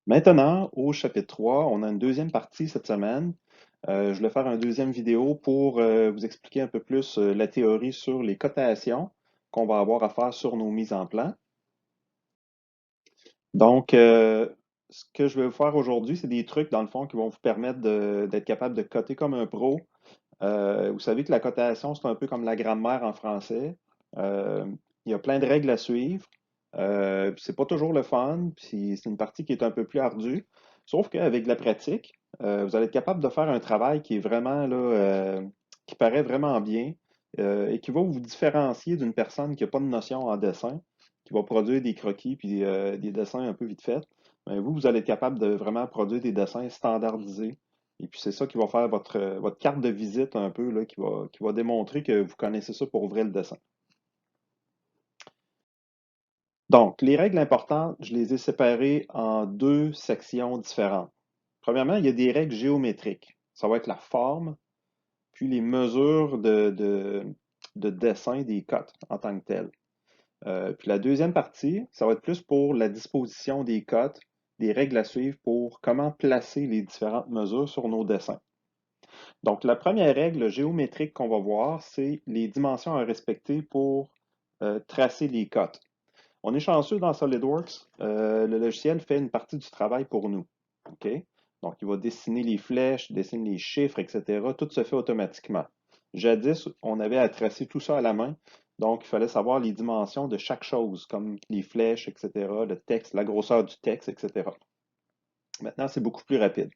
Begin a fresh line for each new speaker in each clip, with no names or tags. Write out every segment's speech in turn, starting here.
Maintenant, au chapitre 3, on a une deuxième partie cette semaine. Je vais faire une deuxième vidéo pour vous expliquer un peu plus la théorie sur les cotations qu'on va avoir à faire sur nos mises en plan. Donc, ce que je vais vous faire aujourd'hui, c'est des trucs, dans le fond, qui vont vous permettre d'être capable de coter comme un pro. Vous savez que la cotation, c'est un peu comme la grammaire en français. Euh, il y a plein de règles à suivre. C'est pas toujours le fun, puis c'est une partie qui est un peu plus ardue. Sauf qu'avec de la pratique, vous allez être capable de faire un travail qui est vraiment là, qui paraît vraiment bien et qui va vous différencier d'une personne qui n'a pas de notion en dessin, qui va produire des croquis puis des dessins un peu vite faits. Mais vous allez être capable de vraiment produire des dessins standardisés et puis c'est ça qui va faire votre carte de visite un peu, là, qui va démontrer que vous connaissez ça pour vrai le dessin. Donc, les règles importantes, je les ai séparées en deux sections différentes. Premièrement, il y a des règles géométriques. Ça va être la forme, puis les mesures de dessin des cotes en tant que telles. Puis la deuxième partie, ça va être plus pour la disposition des cotes, des règles à suivre pour comment placer les différentes mesures sur nos dessins. Donc, la première règle géométrique qu'on va voir, c'est les dimensions à respecter pour tracer les cotes. On est chanceux dans SolidWorks, le logiciel fait une partie du travail pour nous. OK? Donc, il va dessiner les flèches, dessiner les chiffres, etc. Tout se fait automatiquement. Jadis, on avait à tracer tout ça à la main, donc il fallait savoir les dimensions de chaque chose, comme les flèches, etc., le texte, la grosseur du texte, etc. Maintenant, c'est beaucoup plus rapide.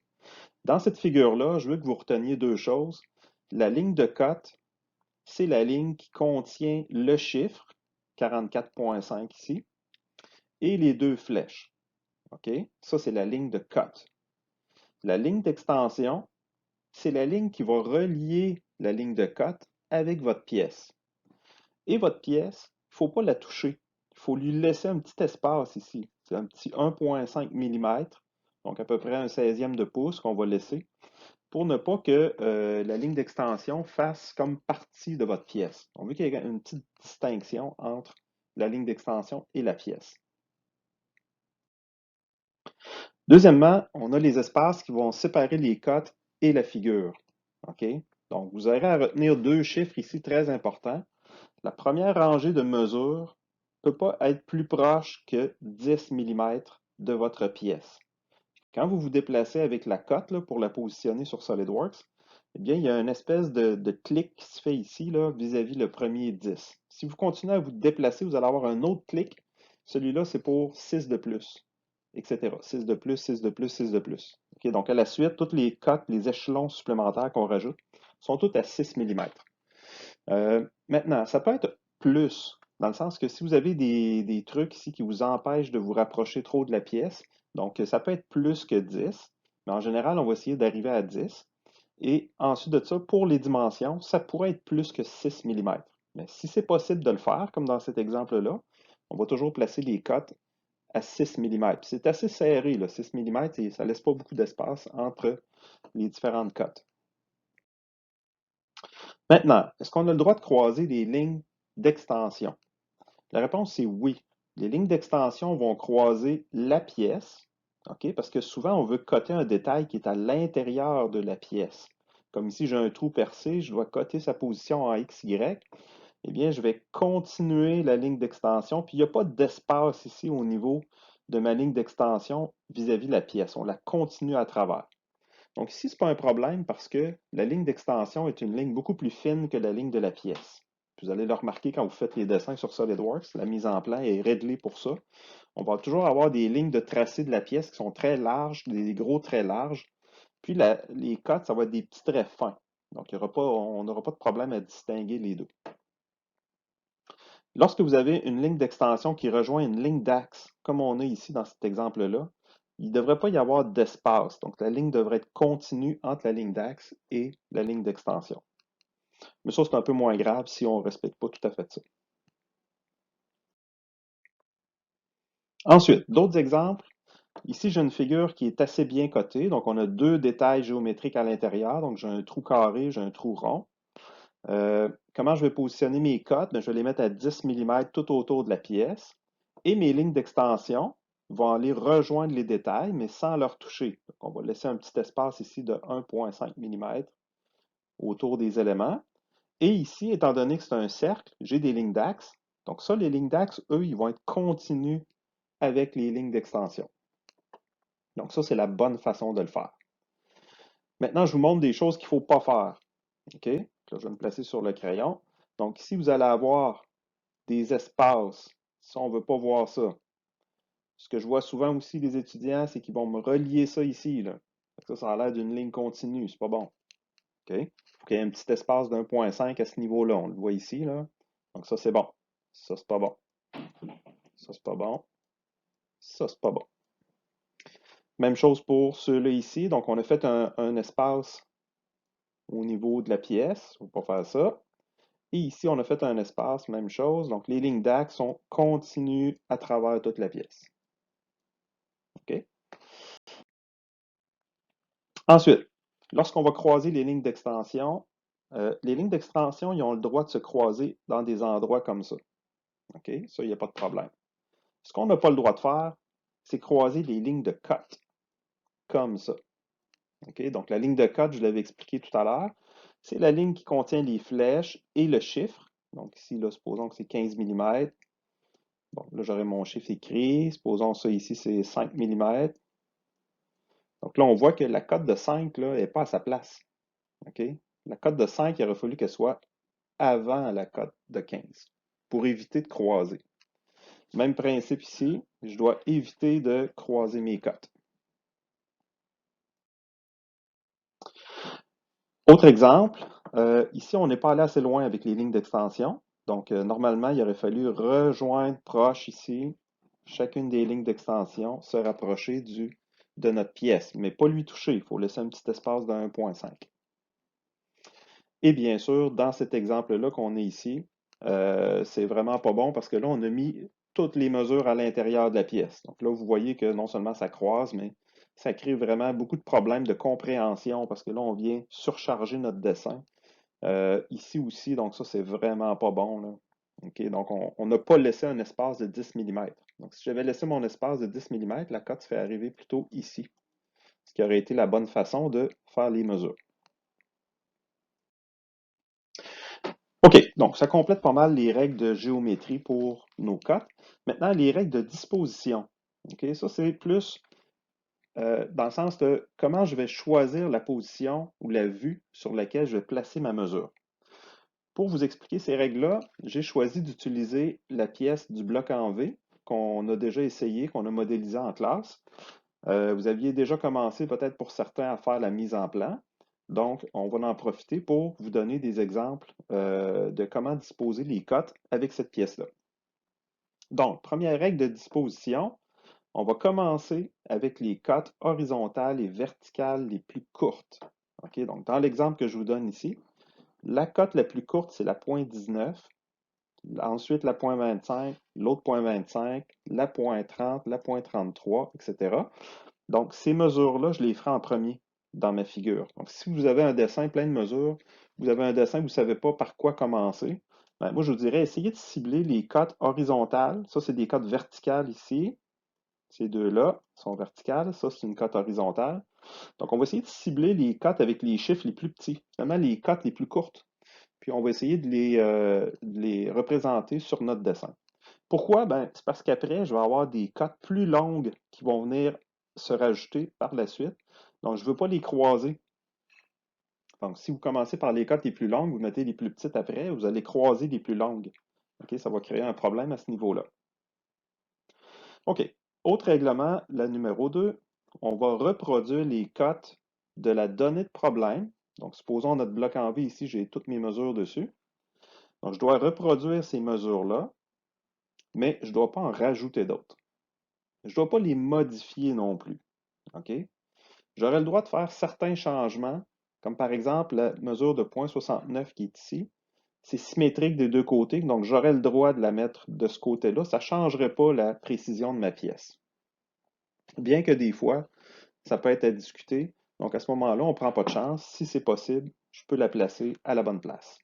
Dans cette figure-là, je veux que vous reteniez deux choses. La ligne de cote, c'est la ligne qui contient le chiffre, 44,5 ici, et les deux flèches. OK? Ça, c'est la ligne de cote. La ligne d'extension, c'est la ligne qui va relier la ligne de cote avec votre pièce. Et votre pièce, il ne faut pas la toucher. Il faut lui laisser un petit espace ici. C'est un petit 1,5 mm, donc à peu près un 16e de pouce qu'on va laisser, pour ne pas que la ligne d'extension fasse comme partie de votre pièce. On veut qu'il y ait une petite distinction entre la ligne d'extension et la pièce. Deuxièmement, on a les espaces qui vont séparer les cotes et la figure. OK? Donc, vous aurez à retenir deux chiffres ici très importants. La première rangée de mesures ne peut pas être plus proche que 10 mm de votre pièce. Quand vous vous déplacez avec la cote là, pour la positionner sur SolidWorks, eh bien, il y a une espèce de clic qui se fait ici là, vis-à-vis le premier 10. Si vous continuez à vous déplacer, vous allez avoir un autre clic. Celui-là, c'est pour 6 de plus, etc. 6 de plus, 6 de plus, 6 de plus. OK, donc, à la suite, toutes les cotes, les échelons supplémentaires qu'on rajoute sont tous à 6 mm. Maintenant, ça peut être plus, dans le sens que si vous avez des trucs ici qui vous empêchent de vous rapprocher trop de la pièce, donc ça peut être plus que 10, mais en général, on va essayer d'arriver à 10. Et ensuite de ça, pour les dimensions, ça pourrait être plus que 6 mm. Mais si c'est possible de le faire, comme dans cet exemple-là, on va toujours placer les cotes à 6 mm. C'est assez serré, là, 6 mm, et ça ne laisse pas beaucoup d'espace entre les différentes cotes. Maintenant, est-ce qu'on a le droit de croiser des lignes d'extension? La réponse, c'est oui. Les lignes d'extension vont croiser la pièce, OK? Parce que souvent, on veut coter un détail qui est à l'intérieur de la pièce. Comme ici, j'ai un trou percé, je dois coter sa position en X, Y. Eh bien, je vais continuer la ligne d'extension, puis il n'y a pas d'espace ici au niveau de ma ligne d'extension vis-à-vis de la pièce. On la continue à travers. Donc ici, ce n'est pas un problème parce que la ligne d'extension est une ligne beaucoup plus fine que la ligne de la pièce. Vous allez le remarquer quand vous faites les dessins sur SolidWorks, la mise en plan est réglée pour ça. On va toujours avoir des lignes de tracé de la pièce qui sont très larges, des gros très larges. Puis les cotes, ça va être des petits traits fins. Donc on n'aura pas de problème à distinguer les deux. Lorsque vous avez une ligne d'extension qui rejoint une ligne d'axe, comme on a ici dans cet exemple-là, il ne devrait pas y avoir d'espace. Donc, la ligne devrait être continue entre la ligne d'axe et la ligne d'extension. Mais ça, c'est un peu moins grave si on ne respecte pas tout à fait ça. Ensuite, d'autres exemples. Ici, j'ai une figure qui est assez bien cotée. Donc, on a deux détails géométriques à l'intérieur. Donc, j'ai un trou carré, j'ai un trou rond. Comment je vais positionner mes cotes? Je vais les mettre à 10 mm tout autour de la pièce. Et mes lignes d'extension, vont aller rejoindre les détails, mais sans leur toucher. Donc, on va laisser un petit espace ici de 1,5 mm autour des éléments. Et ici, étant donné que c'est un cercle, j'ai des lignes d'axe. Donc ça, les lignes d'axe, eux, ils vont être continus avec les lignes d'extension. Donc ça, c'est la bonne façon de le faire. Maintenant, je vous montre des choses qu'il ne faut pas faire. OK? Là, je vais me placer sur le crayon. Donc ici, vous allez avoir des espaces. Si on ne veut pas voir ça. Ce que je vois souvent aussi des étudiants, c'est qu'ils vont me relier ça ici. Là. Ça a l'air d'une ligne continue. C'est pas bon. OK? Il faut qu'il y ait un petit espace d'1,5 à ce niveau-là. On le voit ici. Là. Donc ça, c'est bon. Ça, c'est pas bon. Ça, c'est pas bon. Ça, c'est pas bon. Même chose pour ceux-là ici. Donc, on a fait un espace au niveau de la pièce. Il ne faut pas faire ça. Et ici, on a fait un espace, même chose. Donc, les lignes d'axe sont continues à travers toute la pièce. OK? Ensuite, lorsqu'on va croiser les lignes d'extension, ils ont le droit de se croiser dans des endroits comme ça. OK? Ça, il n'y a pas de problème. Ce qu'on n'a pas le droit de faire, c'est croiser les lignes de cut, comme ça. OK? Donc, la ligne de cut, je l'avais expliqué tout à l'heure, c'est la ligne qui contient les flèches et le chiffre. Donc, ici, là, supposons que c'est 15 mm. Bon, là, j'aurai mon chiffre écrit. Supposons ça ici, c'est 5 mm. Donc là, on voit que la cote de 5 n'est pas à sa place. OK? La cote de 5, il aurait fallu qu'elle soit avant la cote de 15 pour éviter de croiser. Même principe ici, je dois éviter de croiser mes cotes. Autre exemple, ici, on n'est pas allé assez loin avec les lignes d'extension. Donc, normalement, il aurait fallu rejoindre proche ici, chacune des lignes d'extension, se rapprocher de notre pièce, mais pas lui toucher. Il faut laisser un petit espace de 1,5. Et bien sûr, dans cet exemple-là qu'on a ici, c'est vraiment pas bon parce que là, on a mis toutes les mesures à l'intérieur de la pièce. Donc là, vous voyez que non seulement ça croise, mais ça crée vraiment beaucoup de problèmes de compréhension parce que là, on vient surcharger notre dessin. Ici aussi, donc ça, c'est vraiment pas bon, là. OK, donc, on n'a pas laissé un espace de 10 mm. Donc, si j'avais laissé mon espace de 10 mm, la cote se fait arriver plutôt ici, ce qui aurait été la bonne façon de faire les mesures. OK, donc ça complète pas mal les règles de géométrie pour nos cotes. Maintenant, les règles de disposition. OK, ça, c'est plus dans le sens de comment je vais choisir la position ou la vue sur laquelle je vais placer ma mesure. Pour vous expliquer ces règles-là, j'ai choisi d'utiliser la pièce du bloc en V qu'on a déjà essayé, qu'on a modélisé en classe. Vous aviez déjà commencé peut-être pour certains à faire la mise en plan. Donc, on va en profiter pour vous donner des exemples de comment disposer les cotes avec cette pièce-là. Donc, première règle de disposition, on va commencer avec les cotes horizontales et verticales les plus courtes. OK? Donc, dans l'exemple que je vous donne ici, la cote la plus courte, c'est la pointe 19. Ensuite, la pointe 25, l'autre point 25, la pointe 30, la pointe 33, etc. Donc, ces mesures-là, je les ferai en premier dans ma figure. Donc, si vous avez un dessin plein de mesures, vous avez un dessin, vous ne savez pas par quoi commencer, ben, moi, je vous dirais, essayez de cibler les cotes horizontales. Ça, c'est des cotes verticales ici. Ces deux-là sont verticales. Ça, c'est une cote horizontale. Donc, on va essayer de cibler les cotes avec les chiffres les plus petits, finalement, les cotes les plus courtes. Puis, on va essayer de les représenter sur notre dessin. Pourquoi? Ben, c'est parce qu'après, je vais avoir des cotes plus longues qui vont venir se rajouter par la suite. Donc, je ne veux pas les croiser. Donc, si vous commencez par les cotes les plus longues, vous mettez les plus petites après, vous allez croiser les plus longues. OK, ça va créer un problème à ce niveau-là. OK. Autre règlement, la numéro 2, on va reproduire les cotes de la donnée de problème. Donc, supposons notre bloc en V ici, j'ai toutes mes mesures dessus. Donc, je dois reproduire ces mesures-là, mais je ne dois pas en rajouter d'autres. Je ne dois pas les modifier non plus. OK? J'aurai le droit de faire certains changements, comme par exemple la mesure de 0,69 qui est ici. C'est symétrique des deux côtés, donc j'aurai le droit de la mettre de ce côté-là. Ça ne changerait pas la précision de ma pièce. Bien que des fois, ça peut être à discuter. Donc à ce moment-là, on ne prend pas de chance. Si c'est possible, je peux la placer à la bonne place.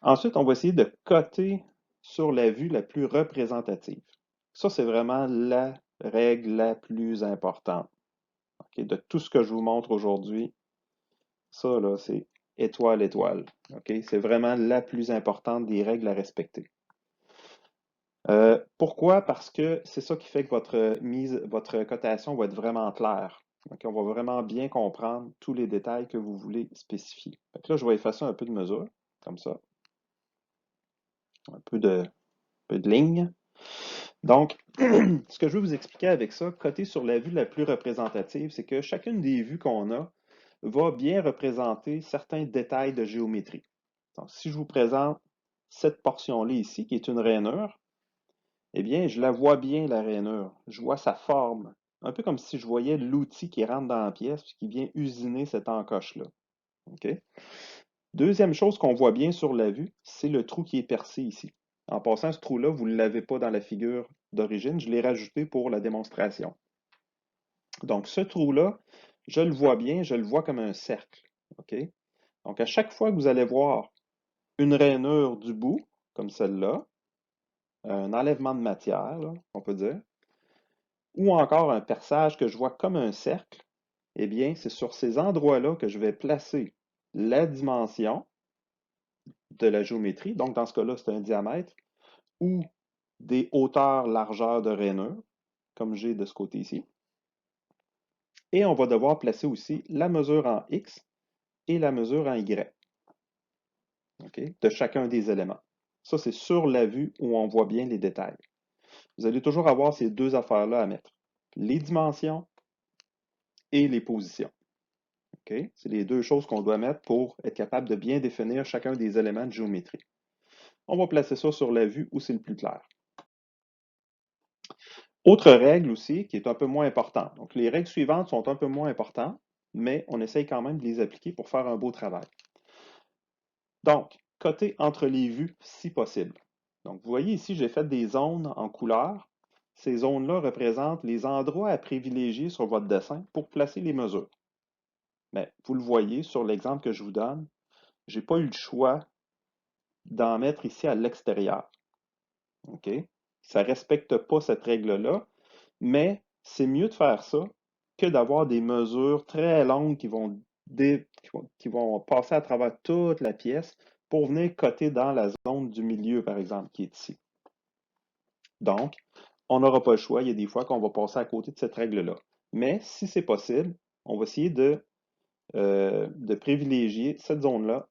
Ensuite, on va essayer de coter sur la vue la plus représentative. Ça, c'est vraiment la règle la plus importante. OK? De tout ce que je vous montre aujourd'hui, ça, là, c'est étoile, étoile. OK? C'est vraiment la plus importante des règles à respecter. Pourquoi? Parce que c'est ça qui fait que votre cotation va être vraiment claire. OK? On va vraiment bien comprendre tous les détails que vous voulez spécifier. Fait que là, je vais effacer un peu de mesure, comme ça. Un peu de ligne. Donc, ce que je veux vous expliquer avec ça, côté sur la vue la plus représentative, c'est que chacune des vues qu'on a va bien représenter certains détails de géométrie. Donc, si je vous présente cette portion-là ici, qui est une rainure, eh bien, je la vois bien, la rainure. Je vois sa forme. Un peu comme si je voyais l'outil qui rentre dans la pièce puis qui vient usiner cette encoche-là. OK? Deuxième chose qu'on voit bien sur la vue, c'est le trou qui est percé ici. En passant, ce trou-là, vous ne l'avez pas dans la figure d'origine. Je l'ai rajouté pour la démonstration. Donc, ce trou-là, je le vois bien, je le vois comme un cercle. OK? Donc, à chaque fois que vous allez voir une rainure du bout, comme celle-là, un enlèvement de matière, là, on peut dire, ou encore un perçage que je vois comme un cercle, eh bien, c'est sur ces endroits-là que je vais placer la dimension de la géométrie. Donc, dans ce cas-là, c'est un diamètre, ou des hauteurs, largeurs de rainure, comme j'ai de ce côté ici. Et on va devoir placer aussi la mesure en X et la mesure en Y, OK, de chacun des éléments. Ça, c'est sur la vue où on voit bien les détails. Vous allez toujours avoir ces deux affaires-là à mettre. Les dimensions et les positions. OK? C'est les deux choses qu'on doit mettre pour être capable de bien définir chacun des éléments de géométrie. On va placer ça sur la vue où c'est le plus clair. Autre règle aussi qui est un peu moins importante. Donc, les règles suivantes sont un peu moins importantes, mais on essaye quand même de les appliquer pour faire un beau travail. Donc, coter entre les vues si possible. Donc, vous voyez ici, j'ai fait des zones en couleur. Ces zones-là représentent les endroits à privilégier sur votre dessin pour placer les mesures. Mais vous le voyez sur l'exemple que je vous donne, je n'ai pas eu le choix d'en mettre ici à l'extérieur. OK? Ça ne respecte pas cette règle-là, mais c'est mieux de faire ça que d'avoir des mesures très longues qui vont passer à travers toute la pièce pour venir coter dans la zone du milieu, par exemple, qui est ici. Donc, on n'aura pas le choix. Il y a des fois qu'on va passer à côté de cette règle-là. Mais si c'est possible, on va essayer de privilégier cette zone-là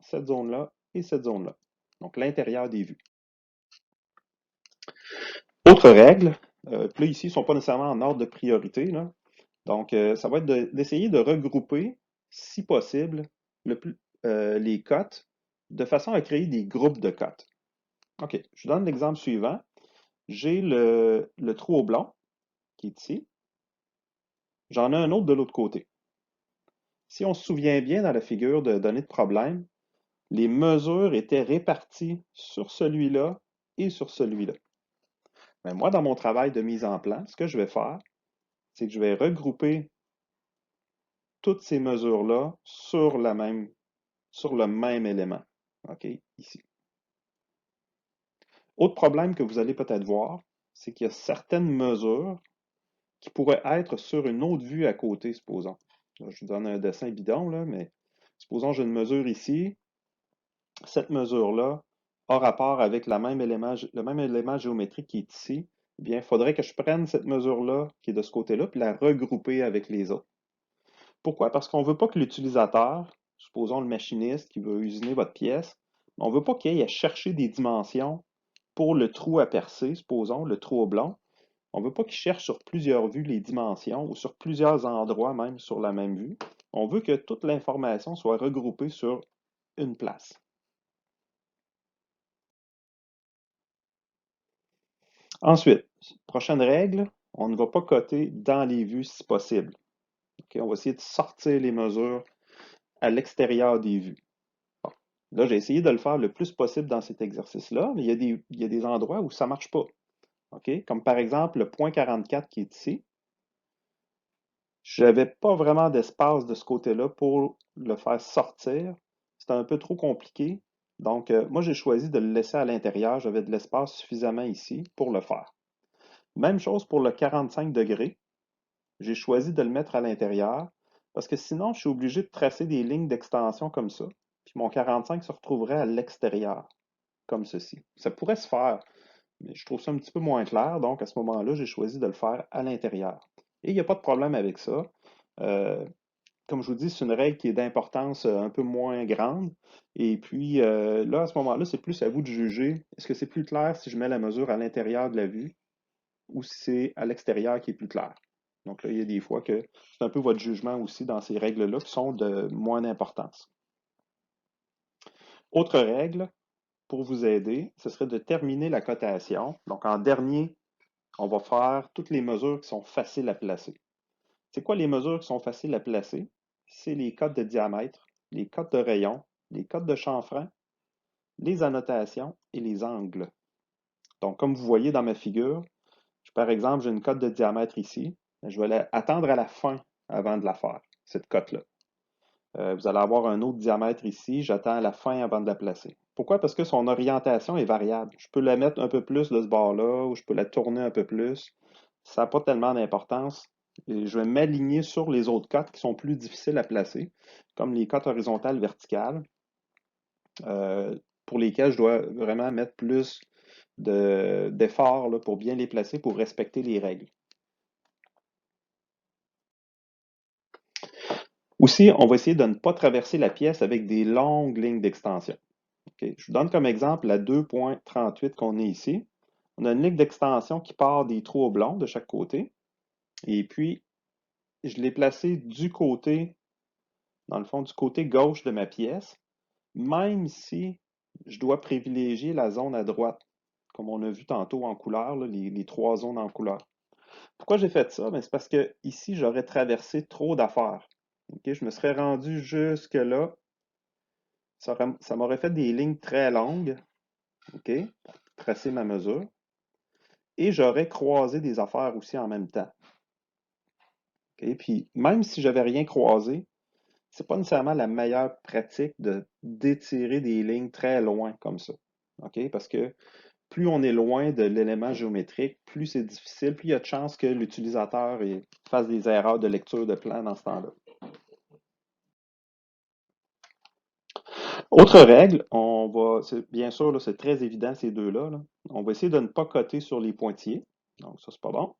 et cette zone-là. Donc, l'intérieur des vues. Autre règle, puis là, ici, ils ne sont pas nécessairement en ordre de priorité, là. Donc, ça va être d'essayer de regrouper, si possible, les cotes de façon à créer des groupes de cotes. OK, je vous donne l'exemple suivant. J'ai le trou oblong qui est ici. J'en ai un autre de l'autre côté. Si on se souvient bien dans la figure de données de problème, les mesures étaient réparties sur celui-là et sur celui-là. Mais moi, dans mon travail de mise en plan, ce que je vais faire, c'est que je vais regrouper toutes ces mesures-là sur le même élément. OK, ici. Autre problème que vous allez peut-être voir, c'est qu'il y a certaines mesures qui pourraient être sur une autre vue à côté, supposons. Là, je vous donne un dessin bidon, là, mais supposons que j'ai une mesure ici. Cette mesure-là a rapport avec le même élément géométrique qui est ici. Eh bien, il faudrait que je prenne cette mesure-là qui est de ce côté-là, puis la regrouper avec les autres. Pourquoi? Parce qu'on ne veut pas que l'utilisateur, supposons le machiniste qui veut usiner votre pièce, on ne veut pas qu'il aille à chercher des dimensions pour le trou à percer, supposons, le trou oblong. On ne veut pas qu'il cherche sur plusieurs vues les dimensions ou sur plusieurs endroits même sur la même vue. On veut que toute l'information soit regroupée sur une place. Ensuite, prochaine règle, on ne va pas coter dans les vues si possible. Okay? On va essayer de sortir les mesures à l'extérieur des vues. Bon. Là, j'ai essayé de le faire le plus possible dans cet exercice-là, mais il y a des endroits où ça ne marche pas. Okay? Comme par exemple le point 44 qui est ici. Je n'avais pas vraiment d'espace de ce côté-là pour le faire sortir. C'était un peu trop compliqué. Donc, moi, j'ai choisi de le laisser à l'intérieur. J'avais de l'espace suffisamment ici pour le faire. Même chose pour le 45 degrés. J'ai choisi de le mettre à l'intérieur parce que sinon, je suis obligé de tracer des lignes d'extension comme ça. Puis mon 45 se retrouverait à l'extérieur, comme ceci. Ça pourrait se faire, mais je trouve ça un petit peu moins clair. Donc, à ce moment-là, j'ai choisi de le faire à l'intérieur. Et il n'y a pas de problème avec ça. Euh, Comme je vous dis, c'est une règle qui est d'importance un peu moins grande. Et puis là, à ce moment-là, c'est plus à vous de juger. Est-ce que c'est plus clair si je mets la mesure à l'intérieur de la vue ou si c'est à l'extérieur qui est plus clair? Donc là, il y a des fois que c'est un peu votre jugement aussi dans ces règles-là qui sont de moins d'importance. Autre règle pour vous aider, ce serait de terminer la cotation. Donc en dernier, on va faire toutes les mesures qui sont faciles à placer. C'est quoi les mesures qui sont faciles à placer? C'est les codes de diamètre, les codes de rayon, les codes de chanfrein, les annotations et les angles. Donc, comme vous voyez dans ma figure, par exemple, j'ai une cote de diamètre ici. Je vais attendre à la fin avant de la faire, cette cote-là. Vous allez avoir un autre diamètre ici. J'attends à la fin avant de la placer. Pourquoi? Parce que son orientation est variable. Je peux la mettre un peu plus de ce bord-là ou je peux la tourner un peu plus. Ça n'a pas tellement d'importance. Et je vais m'aligner sur les autres cotes qui sont plus difficiles à placer, comme les cotes horizontales verticales, euh, pour lesquelles je dois vraiment mettre plus d'efforts pour bien les placer, pour respecter les règles. Aussi, on va essayer de ne pas traverser la pièce avec des longues lignes d'extension. OK? Je vous donne comme exemple la 2.38 qu'on est ici. On a une ligne d'extension qui part des trous oblongs de chaque côté. Et puis, je l'ai placée du côté, dans le fond, du côté gauche de ma pièce, même si je dois privilégier la zone à droite, comme on a vu tantôt en couleur, là, les trois zones en couleur. Pourquoi j'ai fait ça? Ben, c'est parce que ici, j'aurais traversé trop d'affaires. OK? Je me serais rendu jusque-là. Ça m'aurait fait des lignes très longues, OK, pour tracer ma mesure. Et j'aurais croisé des affaires aussi en même temps. OK? Puis même si j'avais rien croisé, c'est pas nécessairement la meilleure pratique de d'étirer des lignes très loin comme ça. OK? Parce que plus on est loin de l'élément géométrique, plus c'est difficile, plus il y a de chances que l'utilisateur fasse des erreurs de lecture de plan dans ce temps-là. Autre règle, bien sûr, là, c'est très évident ces deux-là. Là. On va essayer de ne pas coter sur les pointillés. Donc, ça, c'est pas bon.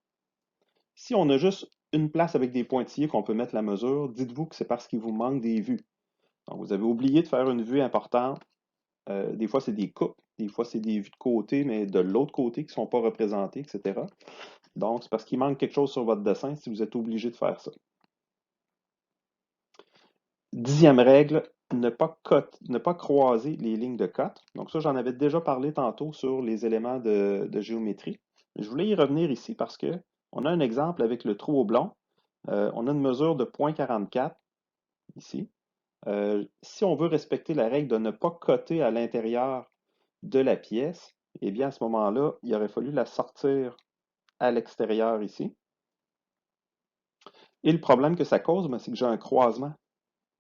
Si on a juste une place avec des pointillés qu'on peut mettre la mesure, dites-vous que c'est parce qu'il vous manque des vues. Donc, vous avez oublié de faire une vue importante. Des fois, c'est des coupes, des fois, c'est des vues de côté, mais de l'autre côté qui ne sont pas représentées, etc. Donc, c'est parce qu'il manque quelque chose sur votre dessin si vous êtes obligé de faire ça. 10e règle, ne pas croiser les lignes de cote. Donc ça, j'en avais déjà parlé tantôt sur les éléments de géométrie. Je voulais y revenir ici parce que on a un exemple avec le trou oblong. On a une mesure de 0,44 ici. Si on veut respecter la règle de ne pas coter à l'intérieur de la pièce, eh bien à ce moment-là, il aurait fallu la sortir à l'extérieur ici. Et le problème que ça cause, ben, c'est que j'ai un croisement.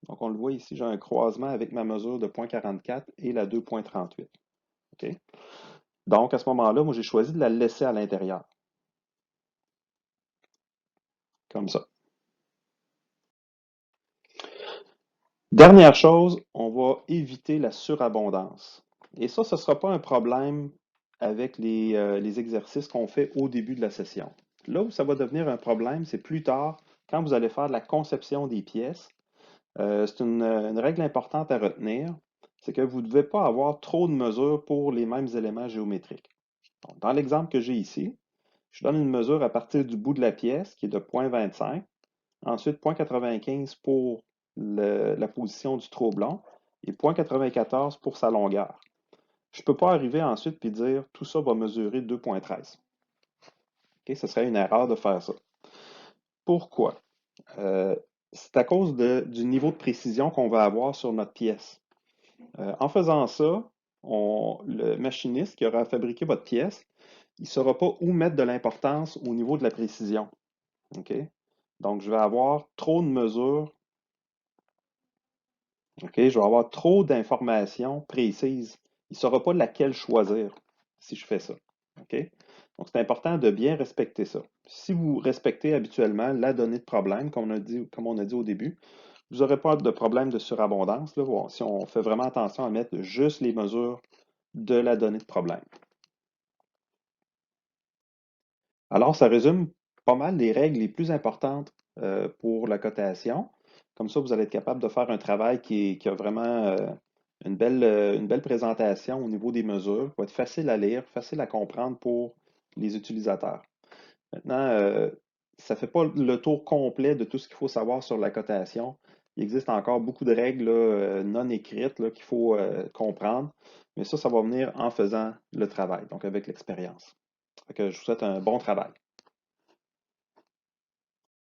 Donc, on le voit ici, j'ai un croisement avec ma mesure de 0,44 et la 2,38. OK? Donc, à ce moment-là, moi, j'ai choisi de la laisser à l'intérieur, comme ça. Dernière chose, on va éviter la surabondance. Et ça, ce ne sera pas un problème avec les exercices qu'on fait au début de la session. Là où ça va devenir un problème, c'est plus tard, quand vous allez faire la conception des pièces. C'est une règle importante à retenir, c'est que vous ne devez pas avoir trop de mesures pour les mêmes éléments géométriques. Donc, dans l'exemple que j'ai ici, je donne une mesure à partir du bout de la pièce qui est de 0,25, ensuite 0,95 pour la position du trou blanc et 0,94 pour sa longueur. Je ne peux pas arriver ensuite et dire tout ça va mesurer 2,13. Okay? Ce serait une erreur de faire ça. Pourquoi? C'est à cause du niveau de précision qu'on va avoir sur notre pièce. En faisant ça, le machiniste qui aura fabriqué votre pièce, il ne saura pas où mettre de l'importance au niveau de la précision. OK? Donc, je vais avoir trop de mesures. OK? Je vais avoir trop d'informations précises. Il ne saura pas laquelle choisir si je fais ça. OK? Donc, c'est important de bien respecter ça. Si vous respectez habituellement la donnée de problème, comme on a dit au début, vous n'aurez pas de problème de surabondance, là, si on fait vraiment attention à mettre juste les mesures de la donnée de problème. Alors, ça résume pas mal les règles les plus importantes pour la cotation. Comme ça, vous allez être capable de faire un travail qui a vraiment une belle présentation au niveau des mesures, qui va être facile à lire, facile à comprendre pour les utilisateurs. Maintenant, ça ne fait pas le tour complet de tout ce qu'il faut savoir sur la cotation. Il existe encore beaucoup de règles là, non écrites là, qu'il faut comprendre, mais ça va venir en faisant le travail, donc avec l'expérience. Fait que je vous souhaite un bon travail.